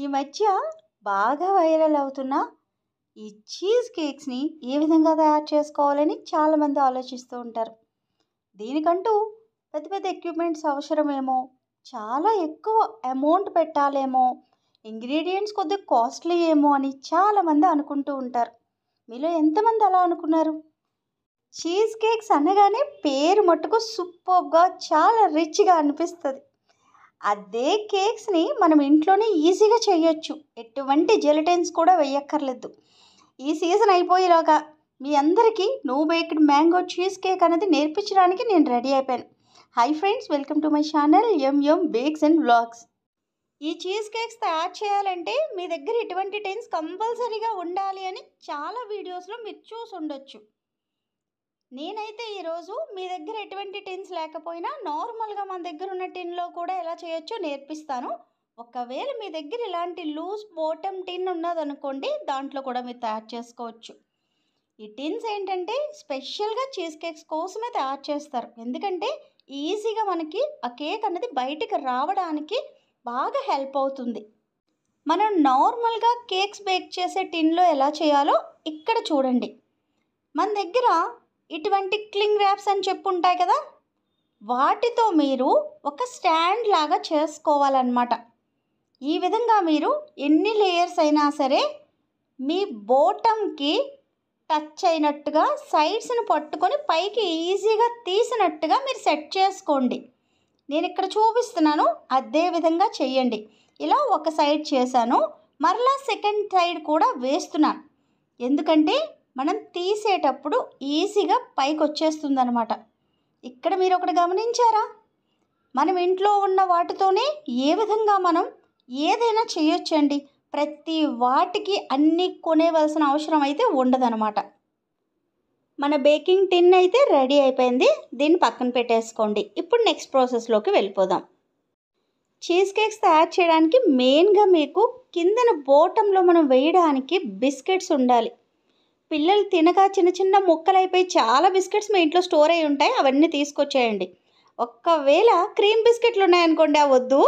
ఈ మధ్య బాగా వైరల్ అవుతున్న ఈ చీజ్ కేక్స్ని ఏ విధంగా తయారు చేసుకోవాలని చాలామంది ఆలోచిస్తూ ఉంటారు. దీనికంటూ పెద్ద పెద్ద ఎక్విప్మెంట్స్ అవసరమేమో, చాలా ఎక్కువ అమౌంట్ పెట్టాలేమో, ఇంగ్రీడియంట్స్ కొద్దిగా కాస్ట్లీ ఏమో అని చాలామంది అనుకుంటూ ఉంటారు. మీలో ఎంతమంది అలా అనుకున్నారు? చీజ్ కేక్స్ అనగానే పేరు మట్టుకు సూపర్గా చాలా రిచ్గా అనిపిస్తుంది. అదే కేక్స్ని మనం ఇంట్లోనే ఈజీగా చేయొచ్చు. ఎటువంటి జెలటిన్స్ కూడా వేయక్కర్లేదు. ఈ సీజన్ అయిపోయేలాగా మీ అందరికీ no baked mango cheese cake అనేది నేర్పించడానికి నేను రెడీ అయిపోయాను. Hi friends, welcome to my channel M bakes and vlogs. ఈ చీజ్ కేక్స్ తయారు చేయాలంటే మీ దగ్గర ఇటువంటి టిన్స్ కంపల్సరీగా ఉండాలి అని చాలా వీడియోస్లో మీరు చూసి ఉండొచ్చు. నేనైతే ఈరోజు మీ దగ్గర ఎటువంటి టిన్స్ లేకపోయినా నార్మల్గా మన దగ్గర ఉన్న టిన్లో కూడా ఎలా చేయొచ్చో నేర్పిస్తాను. ఒకవేళ మీ దగ్గర ఇలాంటి లూజ్ బాటమ్ టిన్ ఉన్నదనుకోండి, దాంట్లో కూడా మీరు తయారు చేసుకోవచ్చు. ఈ టిన్స్ ఏంటంటే స్పెషల్గా చీజ్ కేక్స్ కోసమే తయారు చేస్తారు. ఎందుకంటే ఈజీగా మనకి ఆ కేక్ అనేది బయటికి రావడానికి బాగా హెల్ప్ అవుతుంది. మనం నార్మల్గా కేక్స్ బేక్ చేసే టిన్లో ఎలా చేయాలో ఇక్కడ చూడండి. మన దగ్గర ఇటువంటి క్లింగ్ ర్యాప్స్ అని చెప్పుంటాయి కదా, వాటితో మీరు ఒక స్టాండ్ లాగా చేసుకోవాలన్నమాట. ఈ విధంగా మీరు ఎన్ని లేయర్స్ అయినా సరే మీ బోటంకి టచ్ అయినట్టుగా సైడ్స్ని పట్టుకొని పైకి ఈజీగా తీసినట్టుగా మీరు సెట్ చేసుకోండి. నేను ఇక్కడ చూపిస్తున్నాను, అదే విధంగా చేయండి. ఇలా ఒక సైడ్ చేశాను, మరలా సెకండ్ సైడ్ కూడా వేస్తున్నాను. ఎందుకంటే మనం తీసేటప్పుడు ఈజీగా పైకి వచ్చేస్తుంది అనమాట. ఇక్కడ మీరు ఒకటి గమనించారా? మనం ఇంట్లో ఉన్న వాటితోనే ఏ విధంగా మనం ఏదైనా చేయొచ్చండి. ప్రతి వాటికి అన్నీ కొనేవలసిన అవసరం అయితే ఉండదనమాట. మన బేకింగ్ టిన్ అయితే రెడీ అయిపోయింది. దీన్ని పక్కన పెట్టేసుకోండి. ఇప్పుడు నెక్స్ట్ ప్రాసెస్లోకి వెళ్ళిపోదాం. చీజ్ కేక్స్ తయారు చేయడానికి మెయిన్గా మీకు కిందన బోటంలో మనం వేయడానికి బిస్కెట్స్ ఉండాలి. పిల్లలు తినగా చిన్న చిన్న ముక్కలు అయిపోయి చాలా బిస్కెట్స్ మీ ఇంట్లో స్టోర్ అయి ఉంటాయి. అవన్నీ తీసుకొచ్చేయండి. ఒక్కవేళ క్రీమ్ బిస్కెట్లు ఉన్నాయనుకోండి, అవి వద్దు,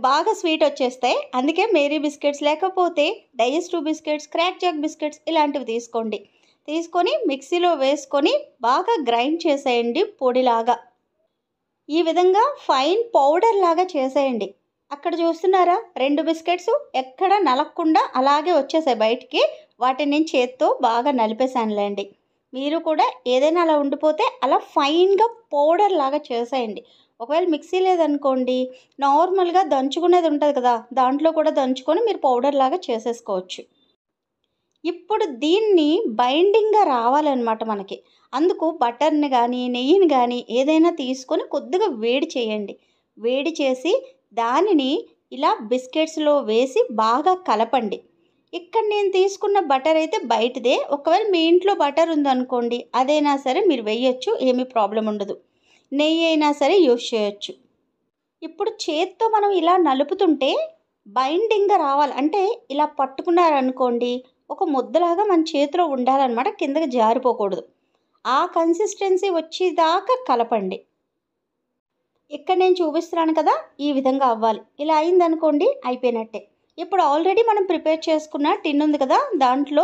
బాగా స్వీట్ వచ్చేస్తాయి. అందుకే మేరీ బిస్కెట్స్ లేకపోతే digestive biscuits, crack Jack biscuits ఇలాంటివి తీసుకోండి. తీసుకొని మిక్సీలో వేసుకొని బాగా గ్రైండ్ చేసేయండి పొడిలాగా. ఈ విధంగా ఫైన్ పౌడర్ లాగా చేసేయండి. అక్కడ చూస్తున్నారా, 2 బిస్కెట్స్ ఎక్కడ నలగకుండా అలాగే వచ్చేసాయి బయటికి. వాటిని నేను చేత్తో బాగా నలిపేసానులేండి. మీరు కూడా ఏదైనా అలా ఉండిపోతే అలా ఫైన్గా పౌడర్ లాగా చేసేయండి. ఒకవేళ మిక్సీ లేదనుకోండి, నార్మల్గా దంచుకునేది ఉంటుంది కదా, దాంట్లో కూడా దంచుకొని మీరు పౌడర్ లాగా చేసేసుకోవచ్చు. ఇప్పుడు దీన్ని బైండింగ్గా రావాలన్నమాట మనకి. అందుకు బటర్ని కానీ నెయ్యిని కానీ ఏదైనా తీసుకొని కొద్దిగా వేడి చేయండి. వేడి చేసి దానిని ఇలా బిస్కెట్స్లో వేసి బాగా కలపండి. ఇక్కడ నేను తీసుకున్న బటర్ అయితే బయటదే. ఒకవేళ మీ ఇంట్లో బటర్ ఉందనుకోండి, అదైనా సరే మీరు వేయచ్చు, ఏమీ ప్రాబ్లం ఉండదు. నెయ్యి అయినా సరే యూజ్ చేయొచ్చు. ఇప్పుడు చేత్తో మనం ఇలా నలుపుతుంటే బైండింగ్గా రావాలి. అంటే ఇలా పట్టుకున్నారనుకోండి, ఒక ముద్దలాగా మన చేతిలో ఉండాలన్నమాట, కిందకి జారిపోకూడదు. ఆ కన్సిస్టెన్సీ వచ్చేదాకా కలపండి. ఇక్కడ నేను చూపిస్తున్నాను కదా, ఈ విధంగా అవ్వాలి. ఇలా అయిందనుకోండి, అయిపోయినట్టే. ఇప్పుడు ఆల్రెడీ మనం ప్రిపేర్ చేసుకున్న టిన్ ఉంది కదా, దాంట్లో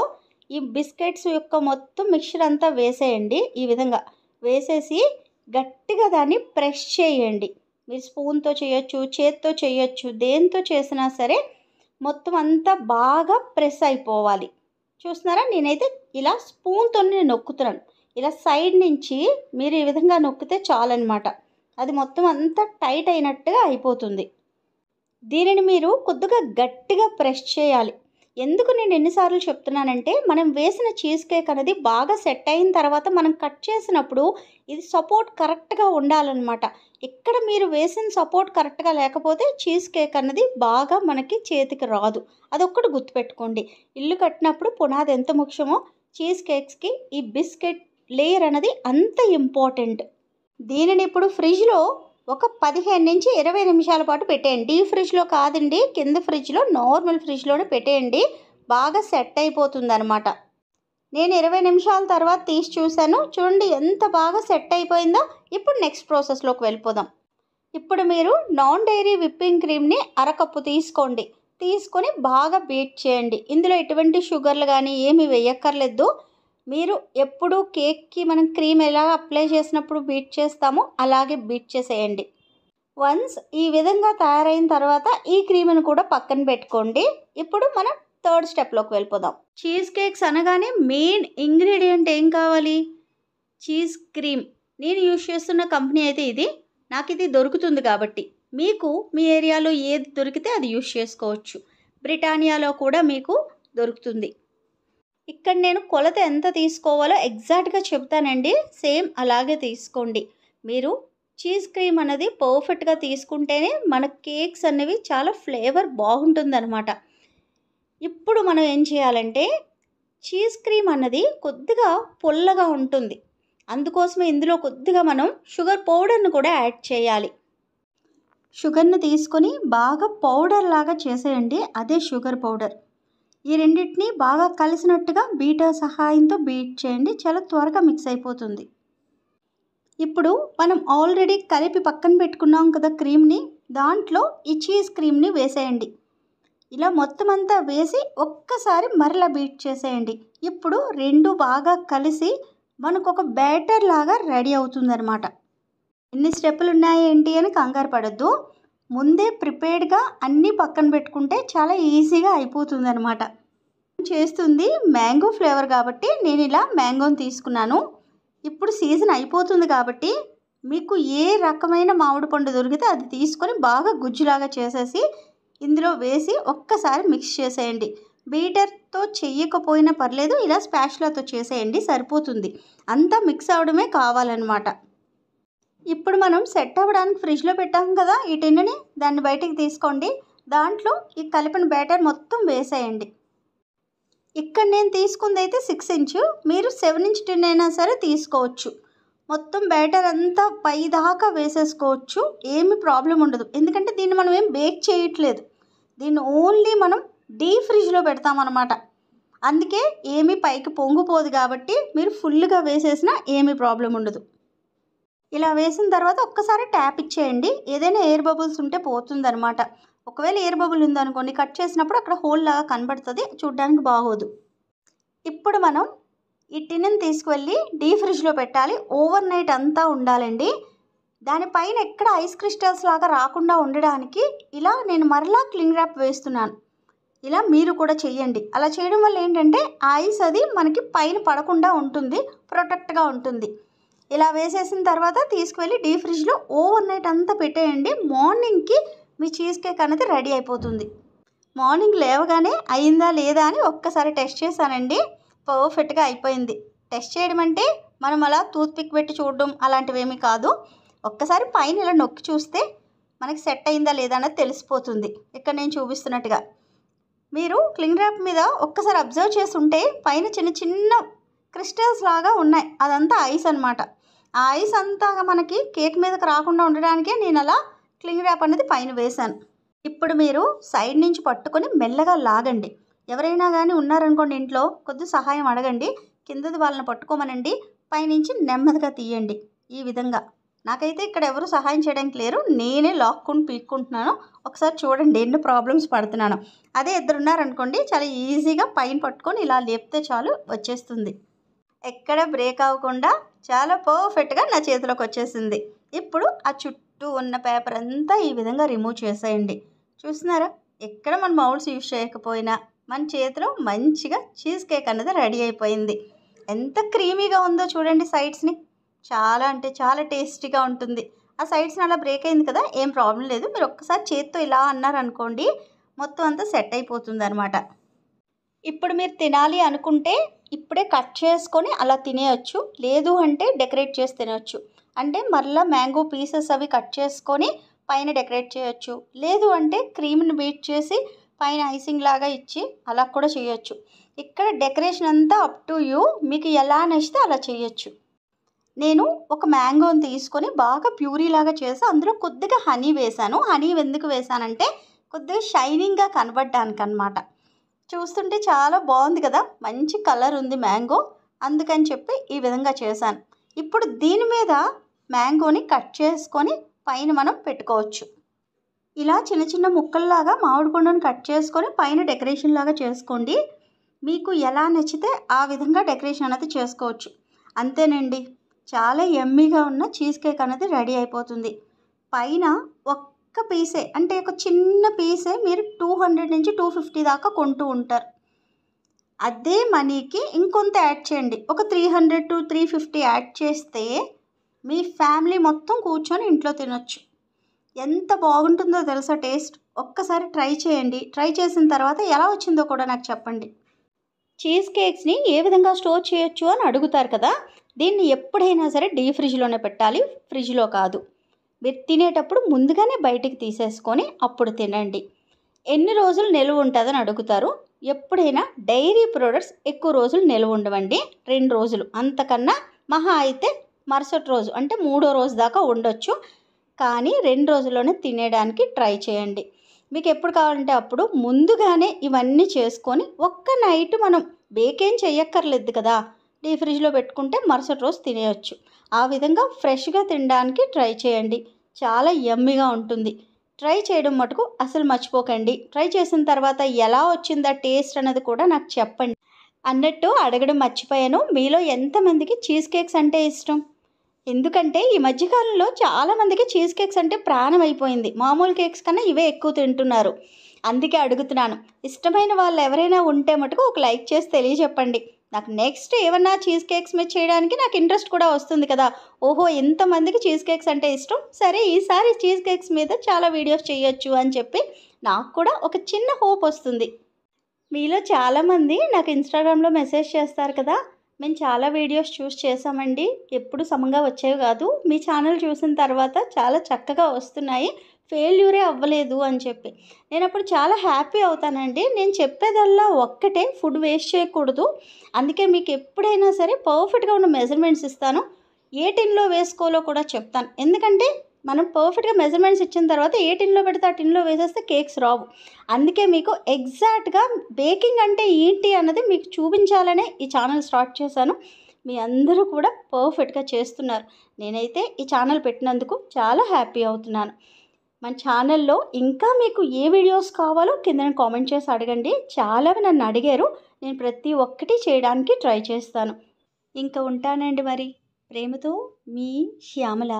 ఈ బిస్కెట్స్ యొక్క మొత్తం మిక్చర్ అంతా వేసేయండి. ఈ విధంగా వేసేసి గట్టిగా దాన్ని ప్రెస్ చేయండి. మీరు స్పూన్తో చేయొచ్చు, చేత్తో చేయొచ్చు, దేంతో చేసినా సరే మొత్తం అంతా బాగా ప్రెస్ అయిపోవాలి. చూస్తున్నారా, నేనైతే ఇలా స్పూన్తో నొక్కుతున్నాను. ఇలా సైడ్ నుంచి మీరు ఈ విధంగా నొక్కితే చాలన్నమాట. అది మొత్తం అంతా టైట్ అయినట్టుగా అయిపోతుంది. దీనిని మీరు కొద్దిగా గట్టిగా ప్రెస్ చేయాలి. ఎందుకు నేను ఎన్నిసార్లు చెప్తున్నానంటే, మనం వేసిన చీజ్ కేక్ అనేది బాగా సెట్ అయిన తర్వాత మనం కట్ చేసినప్పుడు ఇది సపోర్ట్ కరెక్ట్గా ఉండాలన్నమాట. ఇక్కడ మీరు వేసిన సపోర్ట్ కరెక్ట్గా లేకపోతే చీజ్ కేక్ అన్నది బాగా మనకి చేతికి రాదు. అదొక్కటి గుర్తుపెట్టుకోండి. ఇల్లు కట్టినప్పుడు పునాది ఎంత ముఖ్యమో చీజ్ కేక్స్కి ఈ బిస్కెట్ లేయర్ అనేది అంత ఇంపార్టెంట్. దీనిని ఇప్పుడు ఫ్రిడ్జ్లో ఒక 15 నుంచి 20 నిమిషాల పాటు పెట్టేయండి. డీప్ ఫ్రిడ్జ్లో కాదండి, కింద ఫ్రిడ్జ్లో, నార్మల్ ఫ్రిడ్జ్లోనే పెట్టేయండి. బాగా సెట్ అయిపోతుంది అనమాట. నేను 20 నిమిషాల తర్వాత తీసి చూశాను. చూడండి ఎంత బాగా సెట్ అయిపోయిందో. ఇప్పుడు నెక్స్ట్ ప్రాసెస్లోకి వెళ్ళిపోదాం. ఇప్పుడు మీరు నాన్ డైరీ విప్పింగ్ క్రీమ్ని 1/2 కప్పు తీసుకోండి. తీసుకొని బాగా బీట్ చేయండి. ఇందులో ఎటువంటి షుగర్లు కానీ ఏమి వేయక్కర్లేదు. మీరు ఎప్పుడు కేక్కి మనం క్రీమ్ ఎలా అప్లై చేసినప్పుడు బీట్ చేస్తామో అలాగే బీట్ చేసేయండి. వన్స్ ఈ విధంగా తయారైన తర్వాత ఈ క్రీమ్ని కూడా పక్కన పెట్టుకోండి. ఇప్పుడు మనం థర్డ్ స్టెప్లోకి వెళ్ళిపోదాం. చీజ్ కేక్స్ అనగానే మెయిన్ ఇంగ్రీడియంట్ ఏం కావాలి? Cheese cream. నేను యూజ్ చేస్తున్న కంపెనీ అయితే ఇది. నాకు ఇది దొరుకుతుంది కాబట్టి మీకు మీ ఏరియాలో ఏది దొరికితే అది యూజ్ చేసుకోవచ్చు. బ్రిటానియాలో కూడా మీకు దొరుకుతుంది. ఇక్కడ నేను కొలత ఎంత తీసుకోవాలో ఎగ్జాక్ట్గా చెప్తానండి. సేమ్ అలాగే తీసుకోండి. మీరు చీజ్ క్రీమ్ అనేది పర్ఫెక్ట్గా తీసుకుంటేనే మన కేక్స్ అనేవి చాలా ఫ్లేవర్ బాగుంటుందన్నమాట. ఇప్పుడు మనం ఏం చేయాలంటే చీజ్ క్రీమ్ అన్నది కొద్దిగా పుల్లగా ఉంటుంది. అందుకోసమే ఇందులో కొద్దిగా మనం షుగర్ పౌడర్ను కూడా యాడ్ చేయాలి. షుగర్ని తీసుకొని బాగా పౌడర్ లాగా చేసేయండి. అదే షుగర్ పౌడర్. ఈ రెండింటిని బాగా కలిసినట్టుగా బీటర్ సహాయంతో బీట్ చేయండి. చాలా త్వరగా మిక్స్ అయిపోతుంది. ఇప్పుడు మనం ఆల్రెడీ కలిపి పక్కన పెట్టుకున్నాం కదా క్రీమ్ని, దాంట్లో ఈ చీజ్ క్రీమ్ని వేసేయండి. ఇలా మొత్తం అంతా వేసి ఒక్కసారి మరలా బీట్ చేసేయండి. ఇప్పుడు రెండు బాగా కలిసి మనకు ఒక బ్యాటర్ లాగా రెడీ అవుతుందన్నమాట. ఎన్ని స్టెప్పులు ఉన్నాయి ఏంటి అని కంగారు పడద్దు. ముందే ప్రిపేర్డ్గా అన్నీ పక్కన పెట్టుకుంటే చాలా ఈజీగా అయిపోతుంది అనమాట. చేస్తుంది మ్యాంగో ఫ్లేవర్ కాబట్టి నేను ఇలా మ్యాంగోని తీసుకున్నాను. ఇప్పుడు సీజన్ అయిపోతుంది కాబట్టి మీకు ఏ రకమైన మామిడి పండు దొరికితే అది తీసుకొని బాగా గుజ్జులాగా చేసేసి ఇందులో వేసి ఒక్కసారి మిక్స్ చేసేయండి. బీటర్తో చెయ్యకపోయినా పర్లేదు, ఇలా స్పాచులాతో చేసేయండి, సరిపోతుంది. అంతా మిక్స్ అవడమే కావాలన్నమాట. ఇప్పుడు మనం సెట్ అవ్వడానికి ఫ్రిడ్జ్లో పెట్టాం కదా ఈ టిన్నుని, దాన్ని బయటికి తీసుకోండి. దాంట్లో ఈ కలిపిన బ్యాటర్ మొత్తం వేసేయండి. ఇక్కడ నేను తీసుకుంది అయితే 6 ఇంచు, మీరు 7 ఇంచ్ టిన్ అయినా సరే తీసుకోవచ్చు. మొత్తం బ్యాటర్ అంతా పై దాకా వేసేసుకోవచ్చు, ఏమి ప్రాబ్లం ఉండదు. ఎందుకంటే దీన్ని మనం ఏం బేక్ చేయట్లేదు, దీన్ని ఓన్లీ మనం డీప్ ఫ్రిడ్జ్లో పెడతామన్నమాట. అందుకే ఏమీ పైకి పొంగిపోదు కాబట్టి మీరు ఫుల్గా వేసేసినా ఏమీ ప్రాబ్లం ఉండదు. ఇలా వేసిన తర్వాత ఒక్కసారి ట్యాప్ ఇచ్చేయండి. ఏదైనా ఎయిర్ బబుల్స్ ఉంటే పోతుందన్నమాట. ఒకవేళ ఎయిర్ బబుల్ ఉందనుకోండి, కట్ చేసినప్పుడు అక్కడ హోల్ లాగా కనబడుతుంది, చూడ్డానికి బాగోదు. ఇప్పుడు మనం ఈ టిన్ని తీసుకువెళ్ళి డీప్ ఫ్రిడ్జ్లో పెట్టాలి. ఓవర్ నైట్ అంతా ఉండాలండి. దానిపైన ఎక్కడ ఐస్ క్రిస్టల్స్ లాగా రాకుండా ఉండడానికి ఇలా నేను మరలా క్లింగ్ ర్యాప్ వేస్తున్నాను. ఇలా మీరు కూడా చెయ్యండి. అలా చేయడం వల్ల ఏంటంటే ఐస్ అది మనకి పైన పడకుండా ఉంటుంది, ప్రొటెక్ట్గా ఉంటుంది. ఇలా వేసేసిన తర్వాత తీసుకువెళ్ళి డీప్ ఫ్రిడ్జ్లో ఓవర్ నైట్ అంతా పెట్టేయండి. మార్నింగ్కి మీ చీజ్ కేక్ అనేది రెడీ అయిపోతుంది. మార్నింగ్ లేవగానే అయిందా లేదా అని ఒక్కసారి టెస్ట్ చేశానండి, పర్ఫెక్ట్గా అయిపోయింది. టెస్ట్ చేయడం అంటే మనం అలా టూత్పిక్ పెట్టి చూడడం అలాంటివి ఏమీ కాదు. ఒక్కసారి పైన ఇలా నొక్కి చూస్తే మనకి సెట్ అయిందా లేదా అనేది తెలిసిపోతుంది. ఇక్కడ నేను చూపిస్తున్నట్టుగా మీరు క్లింగ్ ర్యాప్ మీద ఒక్కసారి అబ్జర్వ్ చేసి ఉంటే పైన చిన్న చిన్న క్రిస్టల్స్ లాగా ఉన్నాయి, అదంతా ఐస్ అనమాట. ఆ ఐస్ అంతా మనకి కేక్ మీదకి రాకుండా ఉండడానికే నేను అలా క్లింగ్ ర్యాప్ అనేది పైన వేశాను. ఇప్పుడు మీరు సైడ్ నుంచి పట్టుకొని మెల్లగా లాగండి. ఎవరైనా కానీ ఉన్నారనుకోండి ఇంట్లో, కొద్ది సహాయం అడగండి. కిందది వాళ్ళని పట్టుకోమనండి, పైనుంచి నెమ్మదిగా తీయండి. ఈ విధంగా నాకైతే ఇక్కడ ఎవరు సహాయం చేయడానికి లేరు, నేనే లాక్కుని పీక్కుంటున్నాను. ఒకసారి చూడండి ఎన్ని ప్రాబ్లమ్స్ పడుతున్నాను. అదే ఇద్దరు ఉన్నారనుకోండి, చాలా ఈజీగా పైన పట్టుకొని ఇలా లేపితే చాలు వచ్చేస్తుంది. ఎక్కడ బ్రేక్ అవ్వకుండా చాలా పర్ఫెక్ట్గా నా చేతిలోకి వచ్చేసింది. ఇప్పుడు ఆ చుట్టూ ఉన్న పేపర్ అంతా ఈ విధంగా రిమూవ్ చేసేయండి. చూస్తున్నారా, ఎక్కడ మన మౌల్డ్స్ యూజ్ చేయకపోయినా మన చేతిలో మంచిగా చీజ్ కేక్ అనేది రెడీ అయిపోయింది. ఎంత క్రీమీగా ఉందో చూడండి. సైడ్స్ని చాలా అంటే చాలా టేస్టీగా ఉంటుంది. ఆ సైడ్స్ని అలా బ్రేక్ అయింది కదా, ఏం ప్రాబ్లం లేదు. మీరు ఒక్కసారి చేత్తో ఇలా అన్నారనుకోండి, మొత్తం అంతా సెట్ అయిపోతుంది అనమాట. ఇప్పుడు మీరు తినాలి అనుకుంటే ఇప్పుడే కట్ చేసుకొని అలా తినేయచ్చు, లేదు అంటే డెకరేట్ చేసి తినవచ్చు. అంటే మరలా మ్యాంగో పీసెస్ అవి కట్ చేసుకొని పైన డెకరేట్ చేయొచ్చు, లేదు అంటే క్రీమ్ని బీట్ చేసి పైన ఐసింగ్ లాగా ఇచ్చి అలా కూడా చేయొచ్చు. ఇక్కడ డెకరేషన్ అంతా అప్ టు యూ, మీకు ఎలా నచ్చితే అలా చేయొచ్చు. నేను ఒక మ్యాంగోని తీసుకొని బాగా ప్యూరీ లాగా చేసి అందులో కొద్దిగా హనీ వేశాను. హనీ ఎందుకు వేశానంటే కొద్దిగా షైనింగ్గా కనబడడానికి అనమాట. చూస్తుంటే చాలా బాగుంది కదా, మంచి కలర్ ఉంది మ్యాంగో, అందుకని చెప్పి ఈ విధంగా చేశాను. ఇప్పుడు దీని మీద మ్యాంగోని కట్ చేసుకొని పైన మనం పెట్టుకోవచ్చు. ఇలా చిన్న చిన్న ముక్కల్లాగా మామిడి పండును కట్ చేసుకొని పైన డెకరేషన్ లాగా చేసుకోండి. మీకు ఎలా నచ్చితే ఆ విధంగా డెకరేషన్ అనేది చేసుకోవచ్చు. అంతేనండి, చాలా యమ్మీగా ఉన్న చీజ్ కేక్ అనేది రెడీ అయిపోతుంది. పైన ఒక్క పీసే, అంటే ఒక చిన్న పీసే మీరు 200 నుంచి 250 దాకా కొంటూ ఉంటారు. అదే మనీకి ఇంకొంత యాడ్ చేయండి, ఒక 300 to 350 యాడ్ చేస్తే మీ ఫ్యామిలీ మొత్తం కూర్చొని ఇంట్లో తినొచ్చు. ఎంత బాగుంటుందో తెలుసా టేస్ట్. ఒక్కసారి ట్రై చేయండి. ట్రై చేసిన తర్వాత ఎలా వచ్చిందో కూడా నాకు చెప్పండి. చీజ్ కేక్స్ని ఏ విధంగా స్టోర్ చేయొచ్చు అని అడుగుతారు కదా. దీన్ని ఎప్పుడైనా సరే డీప్ ఫ్రిడ్జ్లోనే పెట్టాలి, ఫ్రిడ్జ్లో కాదు. మీరు తినేటప్పుడు ముందుగానే బయటికి తీసేసుకొని అప్పుడు తినండి. ఎన్ని రోజులు నిలువ ఉంటుందని అడుగుతారు. ఎప్పుడైనా డైరీ ప్రొడక్ట్స్ ఎక్కువ రోజులు నిలువ ఉండవండి, 2 రోజులు, అంతకన్నా మహా అయితే మరుసటి రోజు అంటే 3వ రోజు దాకా ఉండొచ్చు. కానీ 2 రోజుల్లోనే తినేయడానికి ట్రై చేయండి. మీకు ఎప్పుడు కావాలంటే అప్పుడు ముందుగానే ఇవన్నీ చేసుకొని ఒక్క నైట్ మనం బేకేం చెయ్యక్కర్లేదు కదా, డీప్ ఫ్రిడ్జ్లో పెట్టుకుంటే మరుసటి రోజు తినేయచ్చు. ఆ విధంగా ఫ్రెష్గా తినడానికి ట్రై చేయండి. చాలా యమ్మీగా ఉంటుంది. ట్రై చేయడం మటుకు అసలు మర్చిపోకండి. ట్రై చేసిన తర్వాత ఎలా వచ్చిందా టేస్ట్ అన్నది కూడా నాకు చెప్పండి. అన్నట్టు అడగడం మర్చిపోయాను, మీలో ఎంతమందికి చీజ్ కేక్స్ అంటే ఇష్టం? ఎందుకంటే ఈ మధ్యకాలంలో చాలామందికి చీజ్ కేక్స్ అంటే ప్రాణం అయిపోయింది. మామూలు కేక్స్ కన్నా ఇవే ఎక్కువ తింటున్నారు. అందుకే అడుగుతున్నాను. ఇష్టమైన వాళ్ళు ఎవరైనా ఉంటే మటుకు ఒక లైక్ చేసి తెలియజెప్పండి. నాకు నెక్స్ట్ ఏమన్నా చీజ్ కేక్స్ మీద చేయడానికి నాకు ఇంట్రెస్ట్ కూడా వస్తుంది కదా. ఓహో, ఎంతమందికి చీజ్ కేక్స్ అంటే ఇష్టం, సరే ఈసారి చీజ్ కేక్స్ మీద చాలా వీడియోస్ చేయొచ్చు అని చెప్పి నాకు కూడా ఒక చిన్న హోప్ వస్తుంది. మీలో చాలామంది నాకు ఇన్స్టాగ్రామ్లో మెసేజ్ చేస్తారు కదా, మేము చాలా వీడియోస్ చూసి చేసామండి, ఎప్పుడు సమంగా వచ్చేవి కాదు, మీ ఛానల్ చూసిన తర్వాత చాలా చక్కగా వస్తున్నాయి, ఫెయిల్యూరే అవ్వలేదు అని చెప్పి. నేను అప్పుడు చాలా హ్యాపీ అవుతానండి. నేను చెప్పేదల్లా ఒక్కటే, ఫుడ్ వేస్ట్ చేయకూడదు. అందుకే మీకు ఎప్పుడైనా సరే పర్ఫెక్ట్గా ఉన్న మెజర్మెంట్స్ ఇస్తాను. ఏ టిన్లో వేసుకోవాలో కూడా చెప్తాను. ఎందుకంటే మనం పర్ఫెక్ట్గా మెజర్మెంట్స్ ఇచ్చిన తర్వాత ఏ టిన్లో పెడితే ఆ టిన్లో వేసేస్తే కేక్స్ రావు. అందుకే మీకు ఎగ్జాక్ట్గా బేకింగ్ అంటే ఏంటి అన్నది మీకు చూపించాలనే ఈ ఛానల్ స్టార్ట్ చేశాను. మీ అందరూ కూడా పర్ఫెక్ట్గా చేస్తున్నారు. నేనైతే ఈ ఛానల్ పెట్టినందుకు చాలా హ్యాపీ అవుతున్నాను. మన ఛానల్లో ఇంకా మీకు ఏ వీడియోస్ కావాలో కింద కామెంట్ చేసి అడగండి. చాలావి నన్ను అడిగారు, నేను ప్రతి ఒక్కటి చేయడానికి ట్రై చేస్తాను. ఇంకా ఉంటానండి మరి. ప్రేమతో మీ శ్యామల.